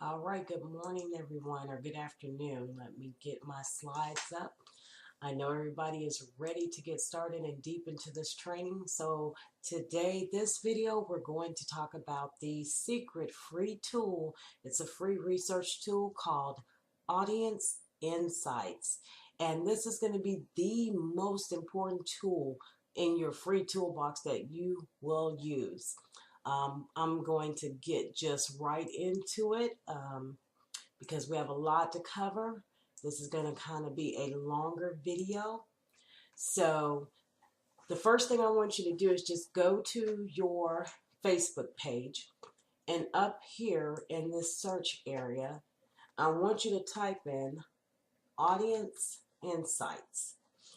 All right, good morning, everyone, or good afternoon. Let me get my slides up. I know everybody is ready to get started and deep into this training. So today, this video, we're going to talk about the secret free tool. It's a free research tool called Audience Insights. And this is going to be the most important tool in your free toolbox that you will use. I'm going to get just right into it because we have a lot to cover. This is going to kind of be a longer video. So the first thing I want you to do is just go to your Facebook page, and up here in this search area, I want you to type in Audience Insights.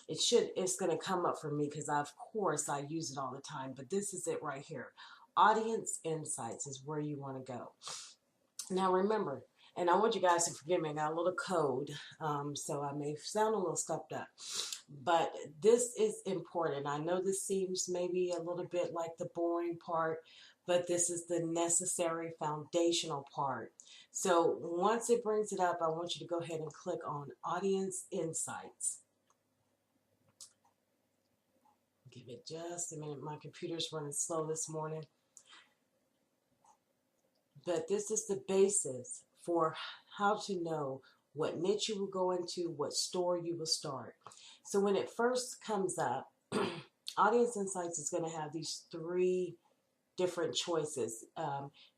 It's going to come up for me because of course I use it all the time, but this is it right here. Audience Insights is where you want to go. Now remember, and I want you guys to forgive me, I got a little code, so I may sound a little stuffed up, but this is important. I know this seems maybe a little bit like the boring part, but this is the necessary foundational part. So once it brings it up, I want you to go ahead and click on Audience Insights. Give it just a minute. My computer's running slow this morning. But this is the basis for how to know what niche you will go into, what store you will start. So when it first comes up, Audience Insights is going to have these three different choices.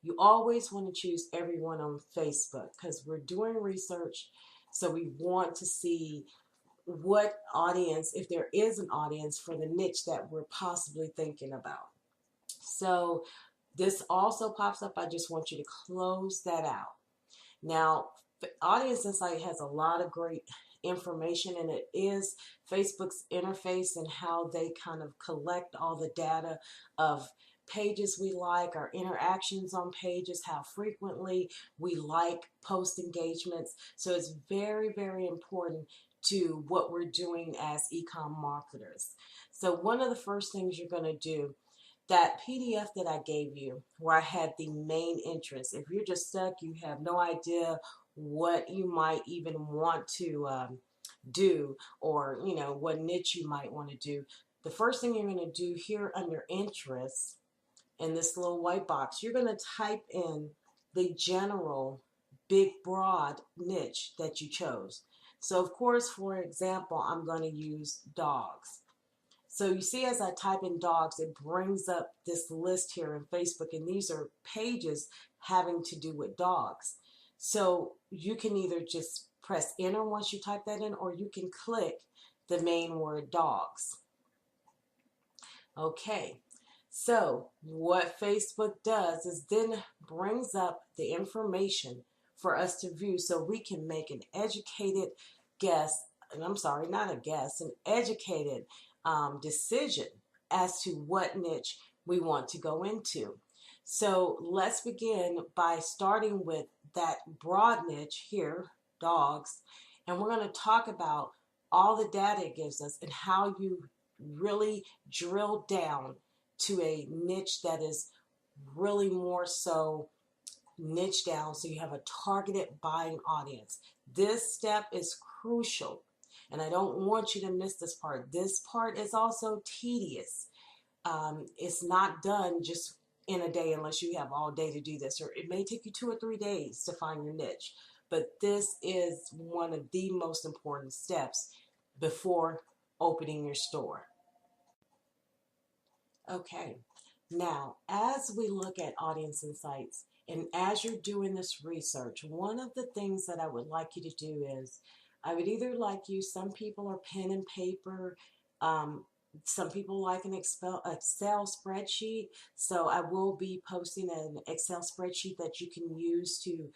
You always want to choose everyone on Facebook because we're doing research. So we want to see what audience, if there is an audience for the niche that we're possibly thinking about. So this also pops up. I just want you to close that out. Now, Audience Insight has a lot of great information, and it is Facebook's interface and how they kind of collect all the data of pages we like, our interactions on pages, how frequently we like post engagements. So it's very, very important to what we're doing as e-com marketers. So one of the first things you're going to do, that PDF that I gave you where I had the main interest, if you're just stuck, you have no idea what you might even want to do, or what niche you might want to do, the first thing you're going to do here under interests in this little white box, you're going to type in the general big broad niche that you chose. So of course, for example, I'm going to use dogs. So you see, as I type in dogs, it brings up this list here in Facebook, and these are pages having to do with dogs. So you can either just press enter once you type that in, or you can click the main word dogs. Okay, so what Facebook does is then brings up the information for us to view so we can make an educated guess, and I'm sorry, not a guess, an educated decision as to what niche we want to go into. So let's begin by starting with that broad niche here, dogs, and we're going to talk about all the data it gives us and how you really drill down to a niche that is really more so niche down, so you have a targeted buying audience. This step is crucial, and I don't want you to miss this part. This part is also tedious. It's not done just in a day unless you have all day to do this, or it may take you 2 or 3 days to find your niche. But this is one of the most important steps before opening your store. Okay, now as we look at Audience Insights, and as you're doing this research, one of the things that I would like you to do is, I would either like you, some people are pen and paper, some people like an Excel spreadsheet, so I will be posting an Excel spreadsheet that you can use to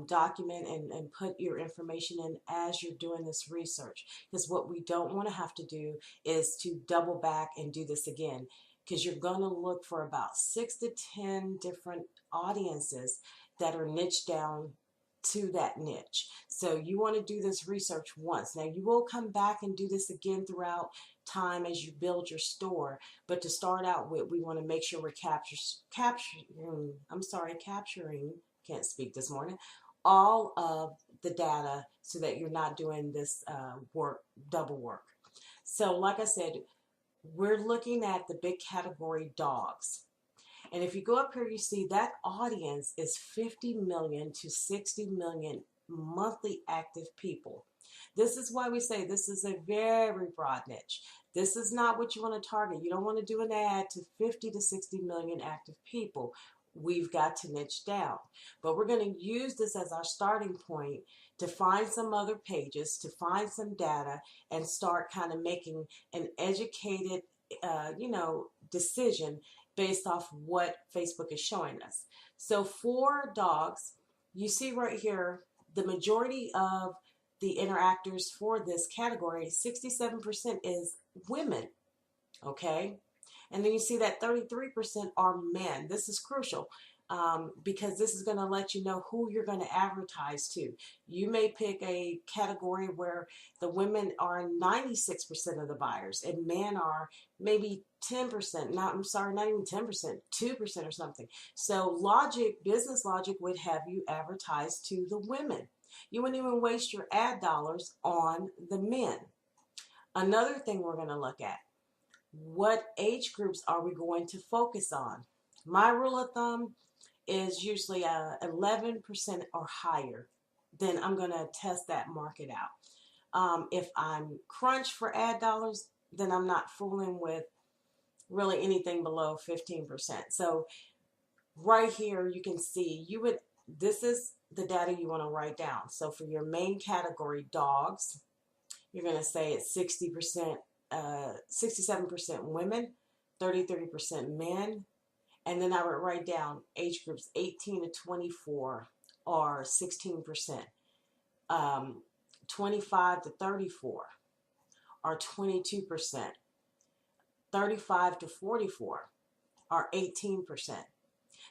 document and put your information in as you're doing this research. Because what we don't want to have to do is to double back and do this again, because you're going to look for about 6 to 10 different audiences that are niched down to that niche. So you want to do this research once. Now you will come back and do this again throughout time as you build your store, but to start out with, we want to make sure we're capturing can't speak this morning, all of the data so that you're not doing this double work. So like I said, we're looking at the big category dogs. And if you go up here, you see that audience is 50 million to 60 million monthly active people. This is why we say this is a very broad niche. This is not what you want to target. You don't want to do an ad to 50 to 60 million active people. We've got to niche down. But we're going to use this as our starting point to find some other pages, to find some data, and start kind of making an educated, decision based off what Facebook is showing us. So for dogs, you see right here, the majority of the interactors for this category, 67% is women, okay? And then you see that 33% are men. This is crucial because this is going to let you know who you're going to advertise to. You may pick a category where the women are 96% of the buyers and men are maybe 10%, not even 10%, 2% or something. So business logic would have you advertise to the women. You wouldn't even waste your ad dollars on the men. Another thing we're going to look at, what age groups are we going to focus on? My rule of thumb is usually 11% or higher. Then I'm going to test that market out. If I'm crunched for ad dollars, then I'm not fooling with really anything below 15%. So right here, you can see this is the data you want to write down. So for your main category, dogs, you're going to say it's 67% women, 30% men, and then I would write down age groups 18 to 24 are 16%, 25 to 34 are 22%, 35 to 44 are 18%.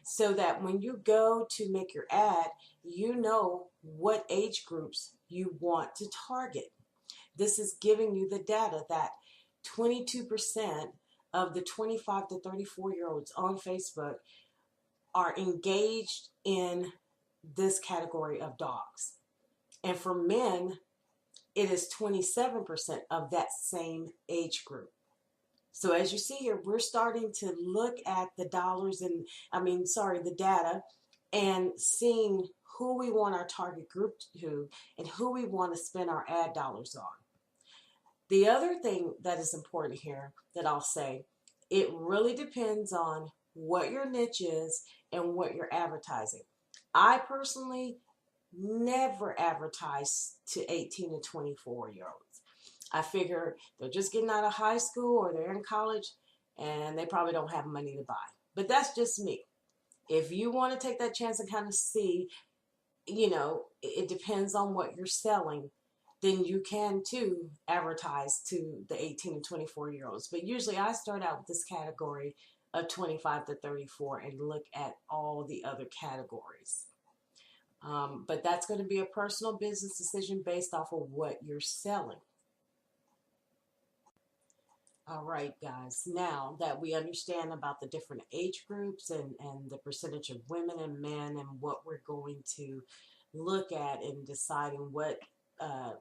So that when you go to make your ad, you know what age groups you want to target. This is giving you the data that 22% of the 25 to 34-year-olds on Facebook are engaged in this category of dogs. And for men, it is 27% of that same age group. So as you see here, we're starting to look at the the data and seeing who we want our target group to and who we want to spend our ad dollars on. The other thing that is important here that I'll say, it really depends on what your niche is and what you're advertising. I personally never advertise to 18 to 24-year-olds. I figure they're just getting out of high school or they're in college and they probably don't have money to buy. But that's just me. If you want to take that chance and kind of see, it depends on what you're selling, then you can too advertise to the 18 to 24-year-olds. But usually I start out with this category of 25 to 34 and look at all the other categories. But that's going to be a personal business decision based off of what you're selling. All right, guys, now that we understand about the different age groups and the percentage of women and men and what we're going to look at in deciding what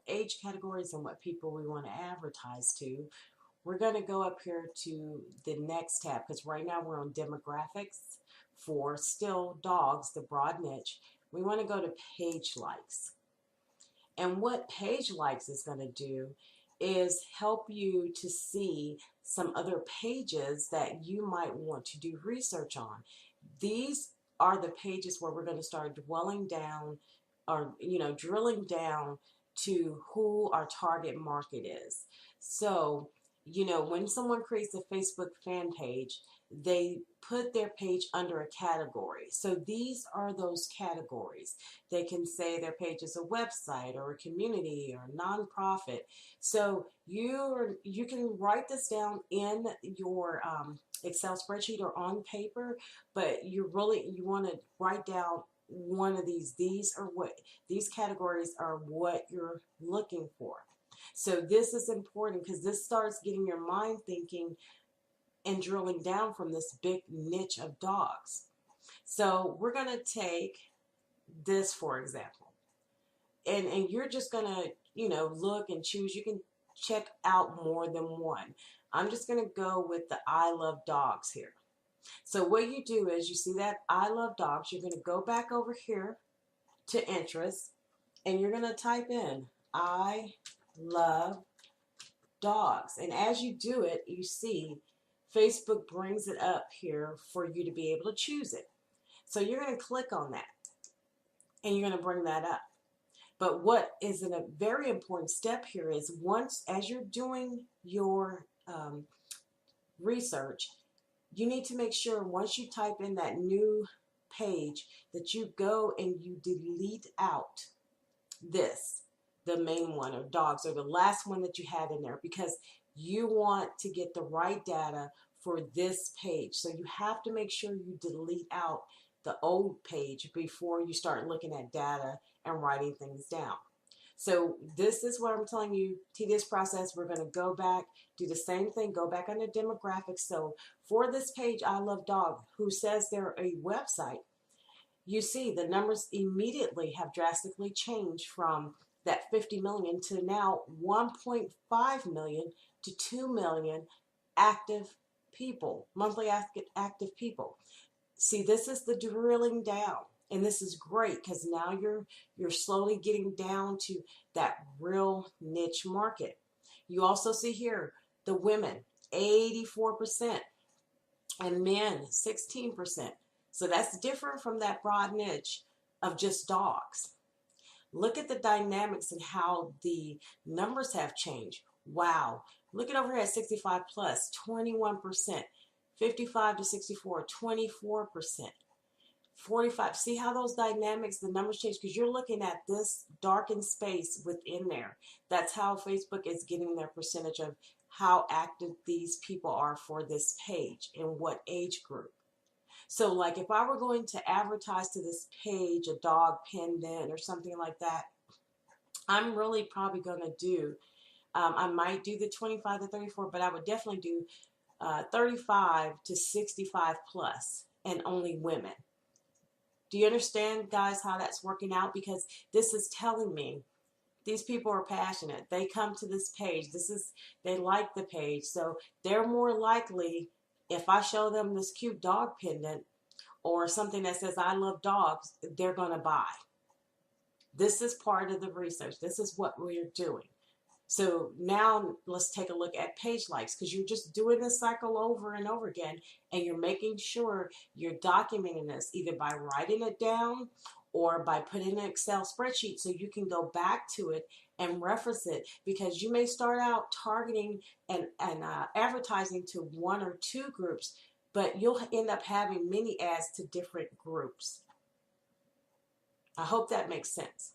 age categories and what people we want to advertise to, we're going to go up here to the next tab because right now we're on demographics for still dogs, the broad niche. We want to go to page likes. And what page likes is going to do is help you to see some other pages that you might want to do research on. These are the pages where we're going to start drilling down to who our target market is. So, when someone creates a Facebook fan page, they put their page under a category. So these are those categories. They can say their page is a website or a community or a nonprofit. So you can write this down in your Excel spreadsheet or on paper, but you want to write down one of these. These categories are what you're looking for. So this is important because this starts getting your mind thinking and drilling down from this big niche of dogs. So we're going to take this, for example. And you're just going to, look and choose. You can check out more than one. I'm just going to go with the I love dogs here. So what you do is you see that I love dogs. You're going to go back over here to interests and you're going to type in I love dogs. And as you do it, you see Facebook brings it up here for you to be able to choose it. So you're going to click on that and you're going to bring that up. But what is a very important step here is once, as you're doing your research, you need to make sure once you type in that new page that you go and you delete out this, the main one, or dogs, or the last one that you had in there, because you want to get the right data for this page. So you have to make sure you delete out the old page before you start looking at data and writing things down. So this is what I'm telling you, tedious process. We're going to go back, do the same thing, go back under demographics. So for this page, I Love Dog, who says they're a website, you see the numbers immediately have drastically changed from that 50 million to now 1.5 million to 2 million active people, monthly active people. See, this is the drilling down. And this is great because now you're slowly getting down to that real niche market. You also see here the women, 84%, and men, 16%. So that's different from that broad niche of just dogs. Look at the dynamics and how the numbers have changed. Wow. Look at over here at 65 plus, 21%. 55 to 64, 24%. 45. See how those dynamics, the numbers change, because you're looking at this darkened space within there. That's how Facebook is getting their percentage of how active these people are for this page and what age group. So like if I were going to advertise to this page a dog pendant or something like that, I'm really probably going to do, I might do the 25 to 34, but I would definitely do 35 to 65 plus and only women. Do you understand, guys, how that's working out? Because this is telling me these people are passionate. They come to this page. They like the page. So they're more likely, if I show them this cute dog pendant or something that says, I love dogs, they're going to buy. This is part of the research. This is what we're doing. So now let's take a look at page likes, because you're just doing this cycle over and over again, and you're making sure you're documenting this either by writing it down or by putting in an Excel spreadsheet so you can go back to it and reference it, because you may start out targeting and advertising to one or two groups, but you'll end up having many ads to different groups. I hope that makes sense.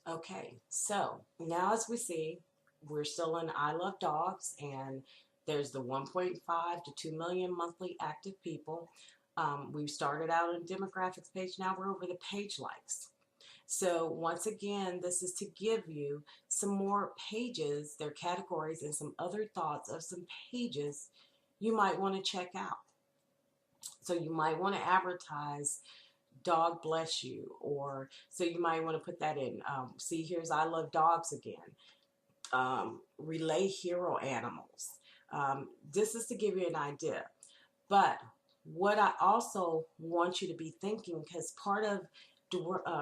Okay, so now as we see, we're still in I Love Dogs, and there's the 1.5 to 2 million monthly active people. We've started out on demographics page. Now we're over the page likes. So once again, this is to give you some more pages, their categories, and some other thoughts of some pages you might want to check out. So you might want to advertise dog bless you, or so you might want to put that in. See, here's I Love Dogs again. Relay hero animals. This is to give you an idea. But what I also want you to be thinking, because part of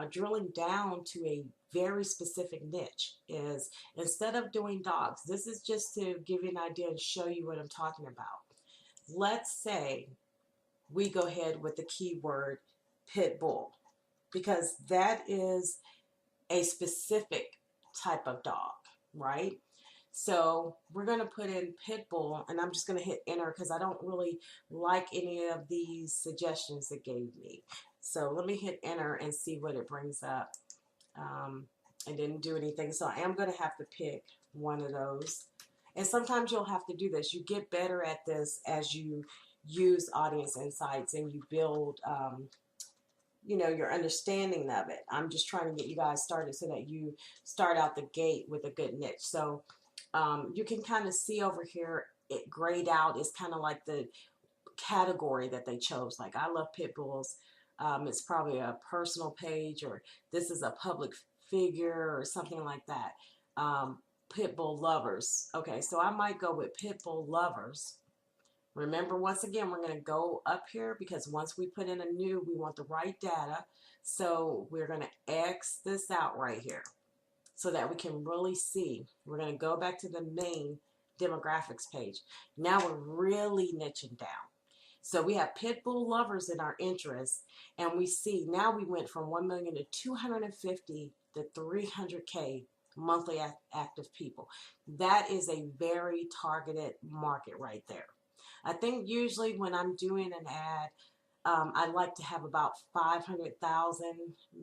drilling down to a very specific niche is, instead of doing dogs, this is just to give you an idea and show you what I'm talking about. Let's say we go ahead with the keyword pit bull, because that is a specific type of dog, right? So we're going to put in pit bull, and I'm just going to hit enter because I don't really like any of these suggestions it gave me. So let me hit enter and see what it brings up. It didn't do anything, so I am going to have to pick one of those. And sometimes you'll have to do this. You get better at this as you use Audience Insights and you build your understanding of it. I'm just trying to get you guys started so that you start out the gate with a good niche. So you can kind of see over here, it grayed out is kind of like the category that they chose. Like I love pit bulls. It's probably a personal page, or this is a public figure or something like that. Pit bull lovers. Okay, so I might go with pit bull lovers. Remember, once again, we're going to go up here because once we put in a new, we want the right data. So we're going to X this out right here so that we can really see. We're going to go back to the main demographics page. Now we're really niching down. So we have pit bull lovers in our interest, and we see now we went from 1 million to 250 to 300K monthly active people. That is a very targeted market right there. I think usually when I'm doing an ad, I like to have about 500,000,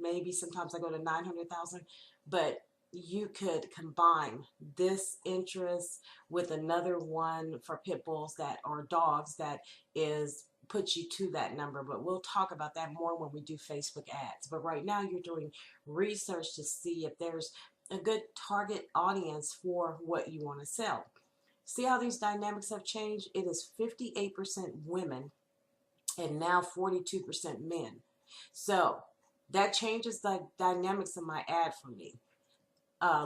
maybe sometimes I go to 900,000, but you could combine this interest with another one for pit bulls that or dogs that is puts you to that number, but we'll talk about that more when we do Facebook ads. But right now you're doing research to see if there's a good target audience for what you want to sell. See how these dynamics have changed? It is 58% women and now 42% men. So that changes the dynamics of my ad for me.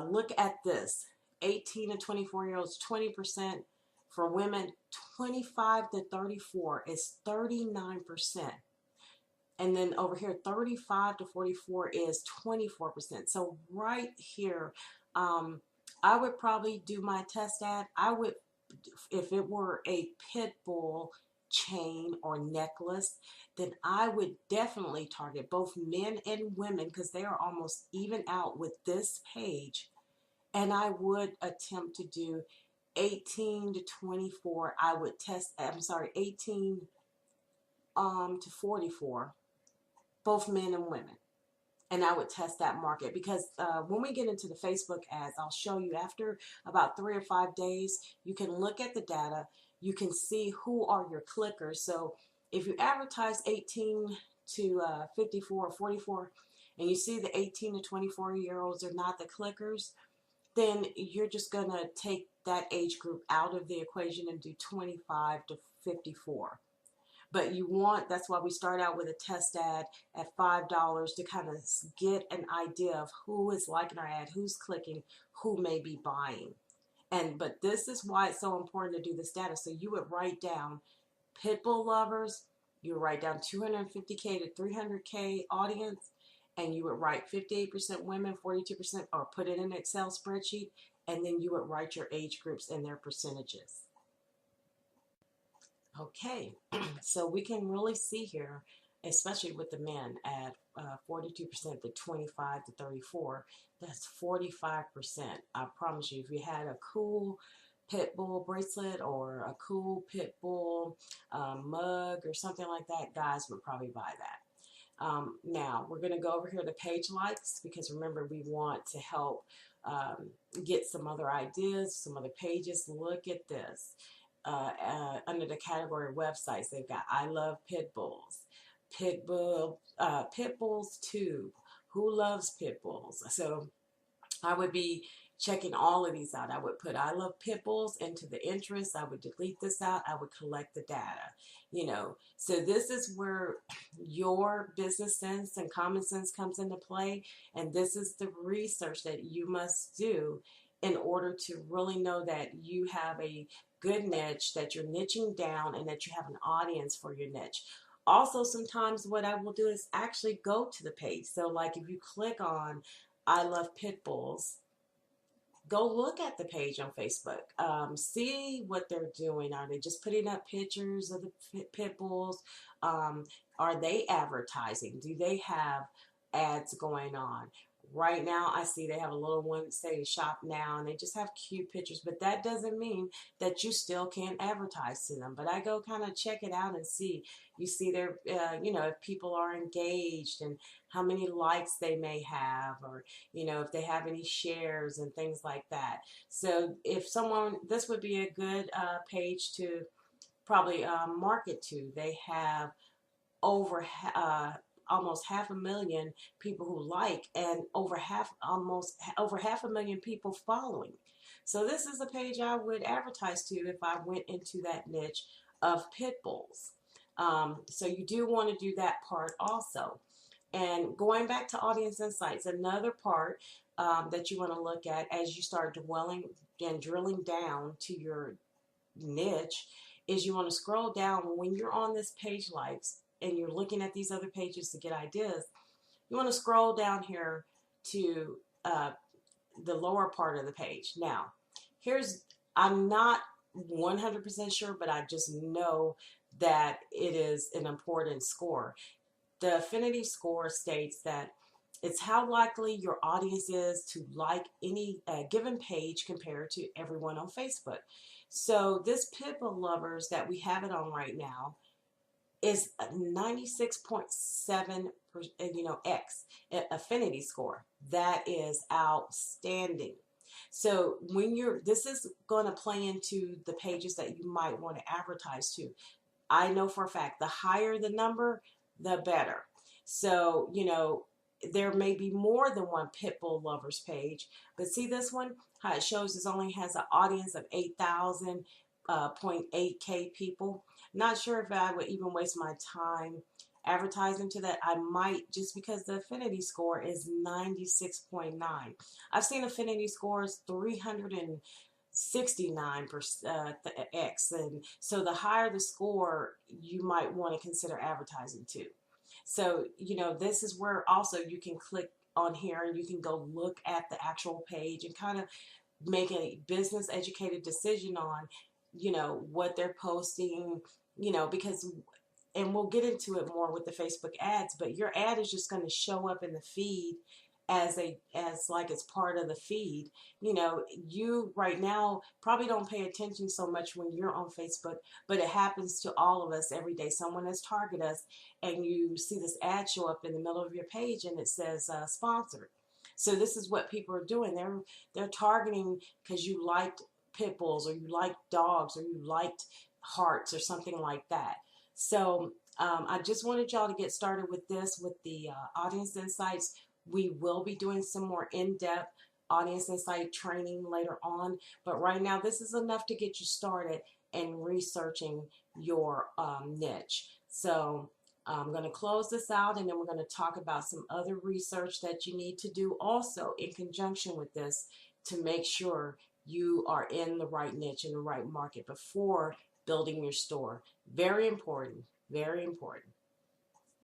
Look at this. 18 to 24-year-olds, 20%. For women, 25 to 34 is 39%. And then over here, 35 to 44 is 24%. So right here, I would probably do my test ad. I would, if it were a pit bull chain or necklace, then I would definitely target both men and women because they are almost even out with this page. And I would attempt to do 18 to 24. I would test, 18 to 44, both men and women. And I would test that market because when we get into the Facebook ads, I'll show you after about 3 or 5 days, you can look at the data. You can see who are your clickers. So if you advertise 18 to 54 or 44, and you see the 18 to 24-year-olds are not the clickers, then you're just going to take that age group out of the equation and do 25 to 54. But you want, that's why we start out with a test ad at $5 to kind of get an idea of who is liking our ad, who's clicking, who may be buying. But this is why it's so important to do this data. So you would write down pit bull lovers, you would write down 250K to 300K audience, and you would write 58% women, 42%, or put it in an Excel spreadsheet, and then you would write your age groups and their percentages. Okay, so we can really see here, especially with the men at 42% to 25 to 34, that's 45%. I promise you, if you had a cool pit bull bracelet or a cool pit bull mug or something like that, guys would probably buy that. Now, we're going to go over here to page likes because remember, we want to help get some other ideas, some other pages. Look at this. Under the category websites, they've got I love pit bulls, pit bulls too. Who loves pit bulls? So I would be checking all of these out. I would put I love pit bulls into the interest. I would delete this out. I would collect the data, So this is where your business sense and common sense comes into play. And this is the research that you must do in order to really know that you have a good niche, that you're niching down, and that you have an audience for your niche. Also, sometimes what I will do is actually go to the page. So like if you click on I love pit bulls, go look at the page on Facebook. See what they're doing. Are they just putting up pictures of the pit bulls? Are they advertising? Do they have ads going on? Right now, I see they have a little one saying shop now, and they just have cute pictures, but that doesn't mean that you still can't advertise to them. But I go kind of check it out and see. You see their, if people are engaged and how many likes they may have, or, if they have any shares and things like that. So if this would be a good page to probably market to. They have over almost 500,000 people who like, and almost over 500,000 people following. So this is a page I would advertise to if I went into that niche of pit bulls. So you do want to do that part also. And going back to audience insights, another part that you want to look at as you start dwelling and drilling down to your niche is you want to scroll down when you're on this page likes and you're looking at these other pages to get ideas. You want to scroll down here to the lower part of the page. Now, I'm not 100% sure, but I just know that it is an important score. The affinity score states that it's how likely your audience is to like any given page compared to everyone on Facebook. So this Pitbull Lovers that we have it on right now is a 96.7 X affinity score. That is outstanding. So this is going to play into the pages that you might want to advertise to. I know for a fact the higher the number, the better. So, there may be more than one Pitbull Lovers page, but see this one, how it shows it only has an audience of 8,000.8K people. Not sure if I would even waste my time advertising to that. I might, just because the affinity score is 96.9. I've seen affinity scores 369% X, and so the higher the score, you might want to consider advertising too. So, this is where also you can click on here and you can go look at the actual page and kind of make a business educated decision on, what they're posting, because, and we'll get into it more with the Facebook ads, but your ad is just going to show up in the feed as like it's part of the feed. You right now probably don't pay attention so much when you're on Facebook, but it happens to all of us every day. Someone has targeted us and you see this ad show up in the middle of your page and it says sponsored. So this is what people are doing. They're targeting because you liked pit bulls or you liked dogs or you liked hearts or something like that. So I just wanted y'all to get started with this, with the audience insights. We will be doing some more in-depth audience insight training later on, but right now this is enough to get you started in researching your niche. So I'm going to close this out and then we're going to talk about some other research that you need to do also in conjunction with this to make sure you are in the right niche, in the right market before building your store. Very important, very important.